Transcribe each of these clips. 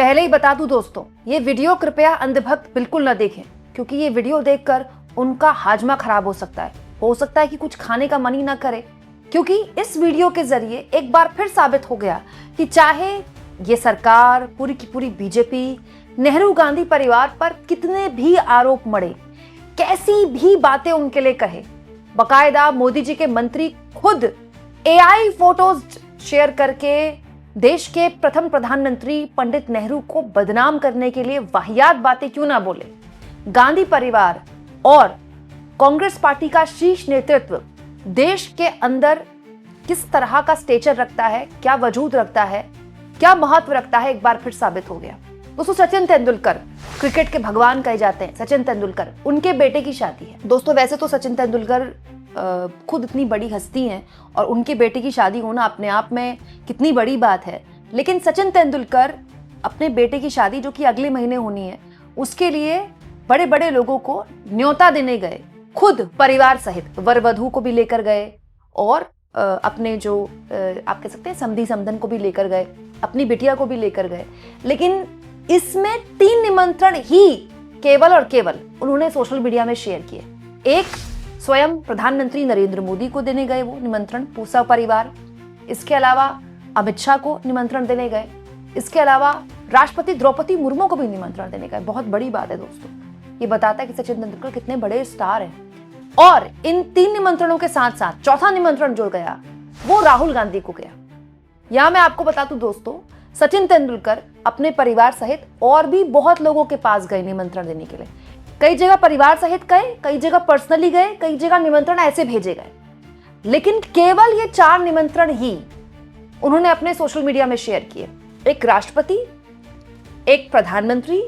पहले ही बता दूं दोस्तों, ये वीडियो कृपया अंधभक्त बिल्कुल न देखें, क्योंकि ये वीडियो देखकर उनका हाजमा खराब हो सकता है कि कुछ खाने का मन ही ना करे। क्योंकि इस वीडियो के जरिए एक बार फिर साबित हो गया कि चाहे ये सरकार पूरी की पूरी बीजेपी नेहरू गांधी परिवार पर कितने भी आरोप मढ़े, कैसी भी बातें उनके लिए कहे, बकायदा मोदी जी के मंत्री खुद एआई फोटोज शेयर करके देश के प्रथम प्रधानमंत्री पंडित नेहरू को बदनाम करने के लिए वाहियात बातें क्यों ना बोले। गांधी परिवार और कांग्रेस पार्टी का शीर्ष नेतृत्व देश के अंदर किस तरह का स्टेचर रखता है, क्या वजूद रखता है, क्या महत्व रखता है, एक बार फिर साबित हो गया। दोस्तों, सचिन तेंदुलकर क्रिकेट के भगवान कहे जाते हैं। सचिन तेंदुलकर, उनके बेटे की शादी है। दोस्तों, वैसे तो सचिन तेंदुलकर खुद इतनी बड़ी हस्ती हैं और उनके बेटे की शादी होना अपने आप में कितनी बड़ी बात है, लेकिन सचिन तेंदुलकर अपने बेटे की शादी जो कि अगले महीने होनी है, उसके लिए बड़े बड़े लोगों को न्योता देने गए, खुद परिवार सहित वर वधू को भी लेकर गए और अपने जो आप कह सकते हैं समधी समधन को भी लेकर गए, अपनी बिटिया को भी लेकर गए। लेकिन इसमें 3 निमंत्रण ही केवल और केवल उन्होंने सोशल मीडिया में शेयर किए। एक स्वयं प्रधानमंत्री नरेंद्र मोदी को देने गए वो निमंत्रण, पूसा परिवार। इसके अलावा अमित शाह को निमंत्रण देने गए। इसके अलावा राष्ट्रपति द्रौपदी मुर्मू को भी निमंत्रण देने गए। बहुत बड़ी बात है दोस्तों, ये बताता है कि सचिन तेंदुलकर कितने बड़े स्टार हैं। और इन 3 निमंत्रणों के साथ साथ चौथा निमंत्रण जो गया वो राहुल गांधी को गया। यहां मैं आपको बता दूं दोस्तों, सचिन तेंदुलकर अपने परिवार सहित और भी बहुत लोगों के पास गए निमंत्रण देने के लिए। कई जगह परिवार सहित गए, कई जगह पर्सनली गए, कई जगह निमंत्रण ऐसे भेजे गए, लेकिन केवल ये 4 निमंत्रण ही उन्होंने अपने सोशल मीडिया में शेयर किए। एक राष्ट्रपति, एक प्रधानमंत्री,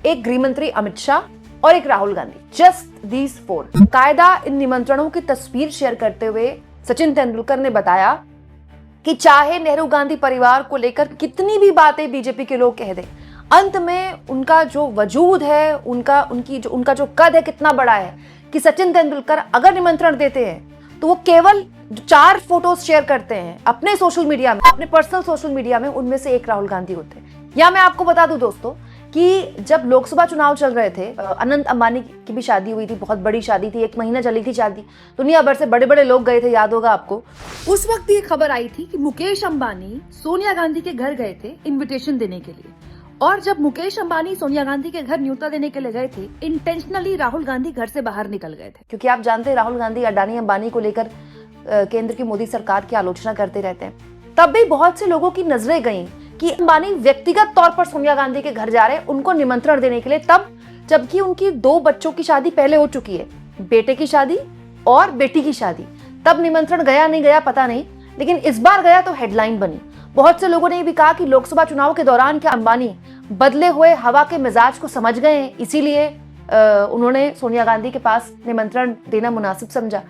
एक गृह मंत्री अमित शाह और एक राहुल गांधी। Just these 4। कायदा इन निमंत्रणों की तस्वीर शेयर करते हुए सचिन तेंदुलकर ने बताया कि चाहे नेहरू गांधी परिवार को लेकर कितनी भी बातें बीजेपी के लोग कह दें, अंत में उनका जो वजूद है, उनका जो कद है कितना बड़ा है कि सचिन तेंदुलकर अगर निमंत्रण देते हैं तो वो केवल 4 फोटोज शेयर करते हैं अपने सोशल मीडिया में, अपने पर्सनल सोशल मीडिया में, उनमें से एक राहुल गांधी होते हैं। या मैं आपको बता दूं दोस्तों कि जब लोकसभा चुनाव चल रहे थे, अनंत अंबानी की भी शादी हुई थी, बहुत बड़ी शादी थी, 1 महीना चली थी शादी, दुनिया भर से बड़े बड़े लोग गए थे, याद होगा आपको। उस वक्त ये खबर आई थी कि मुकेश अंबानी सोनिया गांधी के घर गए थे इन्विटेशन देने के लिए, और जब मुकेश अंबानी सोनिया गांधी के घर न्योता देने के लिए गए थे, इंटेंशनली राहुल गांधी घर से बाहर निकल गए थे, क्योंकि आप जानते हैं राहुल गांधी अडानी अंबानी को लेकर केंद्र की मोदी सरकार की आलोचना करते रहते हैं। तब भी बहुत से लोगों की नजरें गईं कि अंबानी व्यक्तिगत तौर पर सोनिया गांधी के घर जा रहे हैं उनको निमंत्रण देने के लिए, तब जबकि उनकी 2 बच्चों की शादी पहले हो चुकी है, बेटे की शादी और बेटी की शादी। तब निमंत्रण गया नहीं गया पता नहीं, लेकिन इस बार गया तो हेडलाइन बनी। बहुत से लोगों ने भी कहा कि लोकसभा चुनाव के दौरान क्या अंबानी बदले हुए हवा के मिजाज को समझ गए हैं, इसीलिए उन्होंने सोनिया गांधी के पास निमंत्रण देना मुनासिब समझा।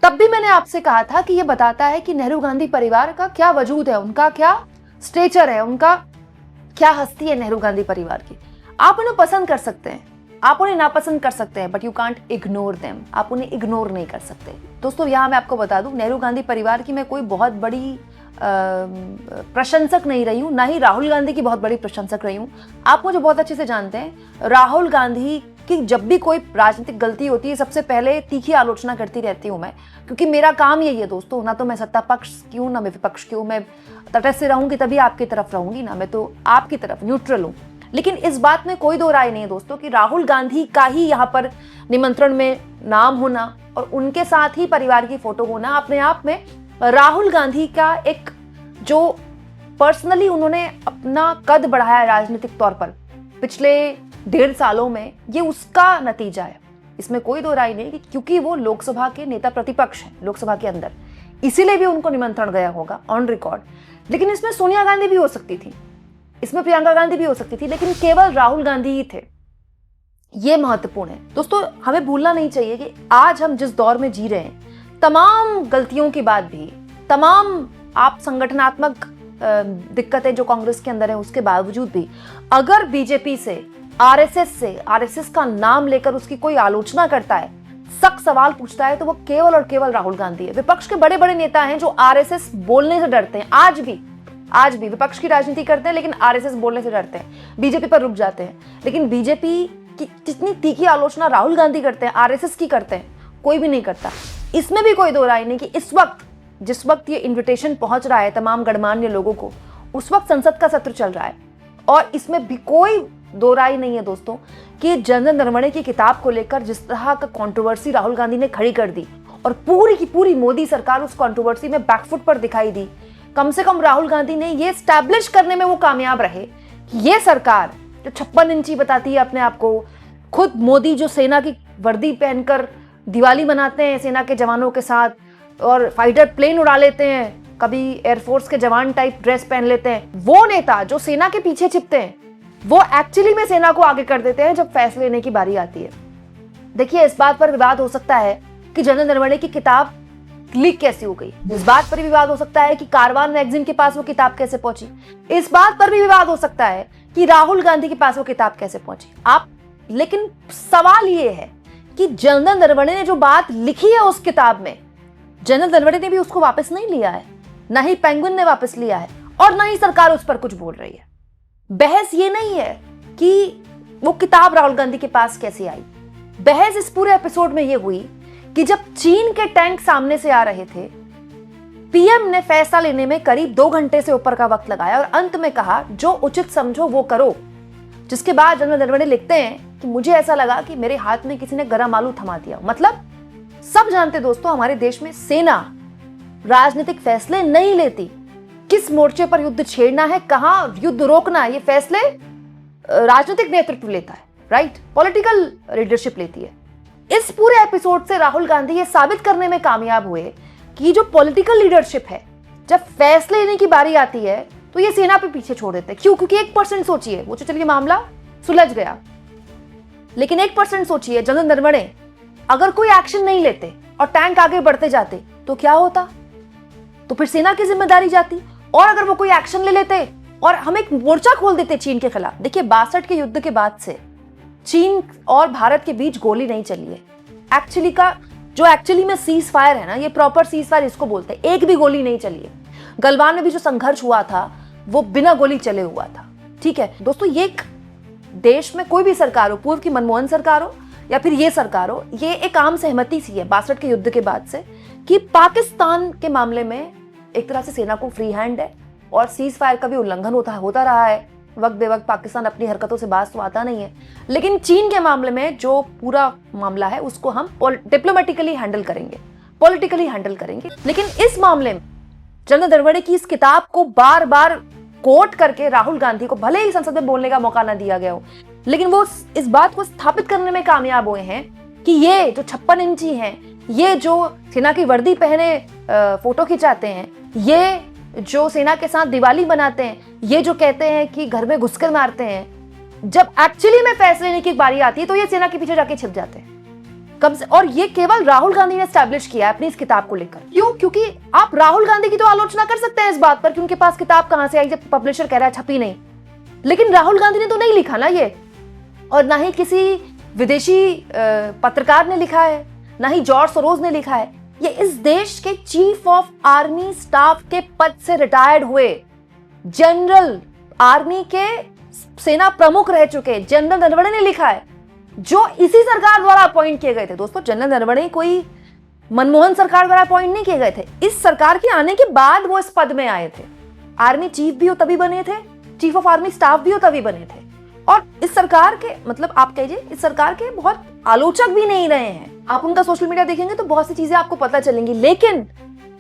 तब भी मैंने आपसे कहा था कि यह बताता है कि नेहरू गांधी परिवार का क्या वजूद है, उनका क्या स्टेचर है, उनका क्या हस्ती है नेहरू गांधी परिवार की। आप उन्हें पसंद कर सकते हैं, आप उन्हें नापसंद कर सकते हैं, but you can't ignore them. आप उन्हें इग्नोर नहीं कर सकते। दोस्तों, यहाँ मैं आपको बता दूं, नेहरू गांधी परिवार की मैं कोई बहुत बड़ी प्रशंसक नहीं रही हूँ, ना ही राहुल गांधी की बहुत बड़ी प्रशंसक रही हूँ। आप मुझे बहुत अच्छे से जानते हैं, राहुल गांधी की जब भी कोई राजनीतिक गलती होती है सबसे पहले तीखी आलोचना करती रहती हूँ मैं, क्योंकि मेरा काम यही है दोस्तों। ना तो मैं सत्ता पक्ष की हूँ, ना मैं विपक्ष की हूँ। मैं तटस्थ रहूंगी तभी आपकी तरफ रहूंगी, ना मैं तो आपकी तरफ न्यूट्रल हूँ। लेकिन इस बात में कोई दो राय नहीं है दोस्तों कि राहुल गांधी का ही यहाँ पर निमंत्रण में नाम होना और उनके साथ ही परिवार की फोटो होना अपने आप में राहुल गांधी का एक जो पर्सनली उन्होंने अपना कद बढ़ाया राजनीतिक तौर पर पिछले 1.5 सालों में, ये उसका नतीजा है। इसमें कोई दो राय नहीं कि क्योंकि वो लोकसभा के नेता प्रतिपक्ष हैं लोकसभा के अंदर, इसीलिए भी उनको निमंत्रण गया होगा ऑन रिकॉर्ड। लेकिन इसमें सोनिया गांधी भी हो सकती थी, इसमें प्रियंका गांधी भी हो सकती थी, लेकिन केवल राहुल गांधी ही थे। ये महत्वपूर्ण है दोस्तों। हमें भूलना नहीं चाहिए कि आज हम जिस दौर में जी रहे हैं, तमाम गलतियों के बाद भी, तमाम आप संगठनात्मक दिक्कतें जो कांग्रेस के अंदर है उसके बावजूद भी, अगर बीजेपी से आरएसएस का नाम लेकर उसकी कोई आलोचना करता है, सख्त सवाल पूछता है, तो वो केवल और केवल राहुल गांधी है। विपक्ष के बड़े बड़े नेता हैं जो आरएसएस बोलने से डरते हैं, आज भी आज भी विपक्ष की राजनीति करते हैं लेकिन आरएसएस बोलने से डरते हैं, बीजेपी पर रुक जाते हैं। लेकिन बीजेपी की जितनी तीखी आलोचना राहुल गांधी करते हैं, आरएसएस की करते हैं, कोई भी नहीं करता। इसमें भी कोई दो राय नहीं कि इस वक्त जिस वक्त ये इन्विटेशन पहुंच रहा है तमाम गणमान्य लोगों को, उस वक्त संसद का सत्र चल रहा है और इसमें भी कोई दो राय नहीं है दोस्तों कि जनरल नरवणे की किताब को लेकर जिस तरह का कंट्रोवर्सी राहुल गांधी ने खड़ी कर दी और पूरी की पूरी मोदी सरकार उस कंट्रोवर्सी में बैकफुट पर दिखाई दी। कम से कम राहुल गांधी ने ये स्टैब्लिश करने में वो कामयाब रहे कि ये सरकार जो 56 इंची बताती है अपने आप को, खुद मोदी जो सेना की वर्दी पहनकर दिवाली मनाते हैं सेना के जवानों के साथ और फाइटर प्लेन उड़ा लेते हैं, कभी एयरफोर्स के जवान टाइप ड्रेस पहन लेते हैं, वो नेता जो सेना के पीछे छिपते हैं वो एक्चुअली में सेना को आगे कर देते हैं जब फैसले लेने की बारी आती है। देखिए, इस बात पर विवाद हो सकता है कि जनरल नरवणे की किताब लीक कैसी हो गई, इस बात पर भी विवाद हो सकता है कि कारवान मैगजीन के पास वो किताब कैसे पहुंची, इस बात पर भी विवाद हो सकता है कि राहुल गांधी के पास वो किताब कैसे पहुंची। लेकिन सवाल ये है कि जनरल नरवणे ने जो बात लिखी है उस किताब में, जनरल नरवणे ने भी उसको वापस नहीं लिया है, ना ही पेंगुइन ने वापस लिया है और ना ही सरकार उस पर कुछ बोल रही है। बहस ये नहीं है कि वो किताब राहुल गांधी के पास कैसे आई, बहस इस पूरे एपिसोड में ये हुई कि जब चीन के टैंक सामने से आ रहे थे, पीएम ने फैसला लेने में करीब 2 घंटे से ऊपर का वक्त लगाया और अंत में कहा जो उचित समझो वो करो। जिसके बाद जनरल नरवणे लिखते हैं कि मुझे ऐसा लगा कि मेरे हाथ में किसी ने गरम आलू थमा दिया। मतलब सब जानते दोस्तों, हमारे देश में सेना राजनीतिक फैसले नहीं लेती, किस मोर्चे पर युद्ध छेड़ना है, कहां युद्ध रोकना है, ये फैसले राजनीतिक नेतृत्व लेता है, राइट, पॉलिटिकल लीडरशिप लेती है। इस पूरे एपिसोड से राहुल गांधी ये साबित करने में कामयाब हुए कि जो पॉलिटिकल लीडरशिप है, जब फैसले लेने की बारी आती है तो ये सेना पे पीछे छोड़ देते हैं। क्यों? क्योंकि 1% सोचिए, वो चलिए मामला सुलझ गया, लेकिन 1% सोचिए जनरल नरवणे अगर कोई एक्शन नहीं लेते और टैंक आगे बढ़ते जाते तो क्या होता? तो फिर सेना की जिम्मेदारी जाती। और अगर वो कोई एक्शन ले लेते और हम एक मोर्चा खोल देते चीन के खिलाफ। देखिए, 62 के युद्ध के बाद से चीन और भारत के बीच गोली नहीं चली है। एक्चुअली में सीज फायर है ना, ये प्रॉपर सीज फायर इसको बोलते हैं, एक भी गोली नहीं चली है। गलवान में भी जो संघर्ष हुआ था वो बिना गोली चले हुआ था। ठीक है दोस्तों, ये देश में कोई भी सरकार हो, पूर्व की मनमोहन सरकार हो या फिर ये सरकार हो, ये एक आम सहमति सी है 62 के युद्ध के बाद से कि पाकिस्तान के मामले में एक तरह से सेना को फ्री हैंड है और सीज फायर का भी उल्लंघन होता रहा है। वक्त बेवक्त पाकिस्तान अपनी हरकतों से बाज तो आता नहीं है, लेकिन चीन के मामले में जो पूरा मामला है उसको हम डिप्लोमेटिकली हैंडल करेंगे, पॉलिटिकली हैंडल करेंगे। लेकिन इस मामले में जनरल नरवणे की इस किताब को बार बार कोट करके राहुल गांधी को भले ही संसद में बोलने का मौका न दिया गया हो, लेकिन वो इस बात को स्थापित करने में कामयाब हुए हैं कि ये जो 56 इंची हैं, ये जो सेना की वर्दी पहने फोटो खिंचाते हैं, ये जो सेना के साथ दिवाली मनाते हैं, ये जो कहते हैं कि घर में घुसकर मारते हैं, जब एक्चुअली में फैसले लेने की बारी आती है तो ये सेना के पीछे जाके छिप जाते हैं कब से। और ये केवल राहुल गांधी ने एस्टैब्लिश किया है अपनी इस किताब को लेकर। क्यों? क्योंकि आप राहुल गांधी की तो आलोचना कर सकते हैं इस बात पर कि उनके पास किताब कहां से आई जब पब्लिशर कह रहा है छपी नहीं, लेकिन राहुल गांधी ने तो नहीं लिखा ना ये, और ना ही किसी विदेशी पत्रकार ने लिखा है, ना ही जॉर्ज सोरोज ने लिखा है। ये इस देश के चीफ ऑफ आर्मी स्टाफ के पद से रिटायर्ड हुए जनरल, आर्मी के सेना प्रमुख रह चुके जनरल नरवणे ने लिखा है, जो इसी सरकार द्वारा अपॉइंट किए गए थे। दोस्तों, जनरल नरवणे कोई मनमोहन सरकार द्वारा अपॉइंट नहीं किए गए थे, इस सरकार के आने के बाद वो इस पद में आए थे। आर्मी चीफ भी हो तभी बने थे, चीफ ऑफ आर्मी स्टाफ भी हो तभी बने थे। और इस सरकार के, मतलब आप कहिए इस सरकार के बहुत आलोचक भी नहीं रहे हैं। आप उनका सोशल मीडिया देखेंगे तो बहुत सी चीजें आपको पता चलेंगी। लेकिन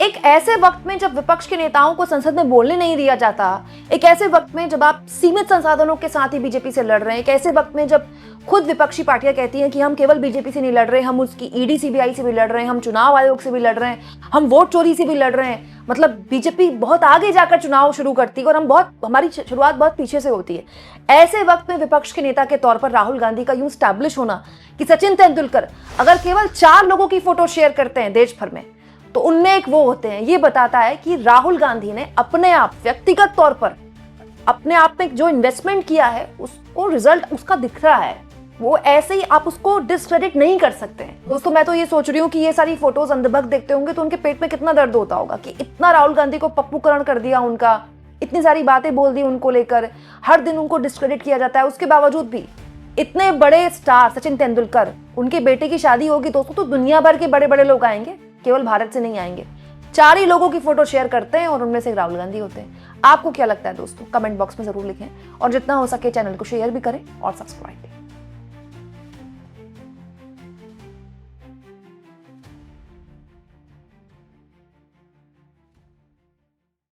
एक ऐसे वक्त में जब विपक्ष के नेताओं को संसद में बोलने नहीं दिया जाता, एक ऐसे वक्त में जब आप सीमित संसाधनों के साथ ही बीजेपी से लड़ रहे हैं, एक ऐसे वक्त में जब खुद विपक्षी पार्टियां कहती हैं कि हम केवल बीजेपी से नहीं लड़ रहे, हम उसकी ईडी सीबीआई से भी लड़ रहे हैं, हम चुनाव आयोग से भी लड़ रहे हैं, हम वोट चोरी से भी लड़ रहे हैं, मतलब बीजेपी बहुत आगे जाकर चुनाव शुरू करती है और हमारी शुरुआत बहुत पीछे से होती है। ऐसे वक्त में विपक्ष के नेता के तौर पर राहुल गांधी का यूं स्टैब्लिश होना कि सचिन तेंदुलकर अगर केवल 4 लोगों की फोटो शेयर करते हैं देश भर में तो उनमें एक वो होते हैं, ये बताता है कि राहुल गांधी ने अपने आप व्यक्तिगत तौर पर अपने आप में जो इन्वेस्टमेंट किया है उसको रिजल्ट उसका दिख रहा है। वो ऐसे ही आप उसको डिस्क्रेडिट नहीं कर सकते हैं। दोस्तों, मैं तो ये सोच रही हूँ कि ये सारी फोटोज अंधभक्त देखते होंगे तो उनके पेट में कितना दर्द होता होगा कि इतना राहुल गांधी को पप्पूकरण कर दिया उनका, इतनी सारी बातें बोल दी उनको लेकर, हर दिन उनको डिस्क्रेडिट किया जाता है। उसके बावजूद भी इतने बड़े स्टार सचिन तेंदुलकर, उनके बेटे की शादी होगी दोस्तों तो दुनिया भर के बड़े बड़े लोग आएंगे, केवल भारत से नहीं आएंगे। 4 ही लोगों की फोटो शेयर करते हैं और उनमें से राहुल गांधी होते हैं। आपको क्या लगता है दोस्तों? कमेंट बॉक्स में जरूर लिखें और जितना हो सके चैनल को शेयर भी करें और सब्सक्राइब भी।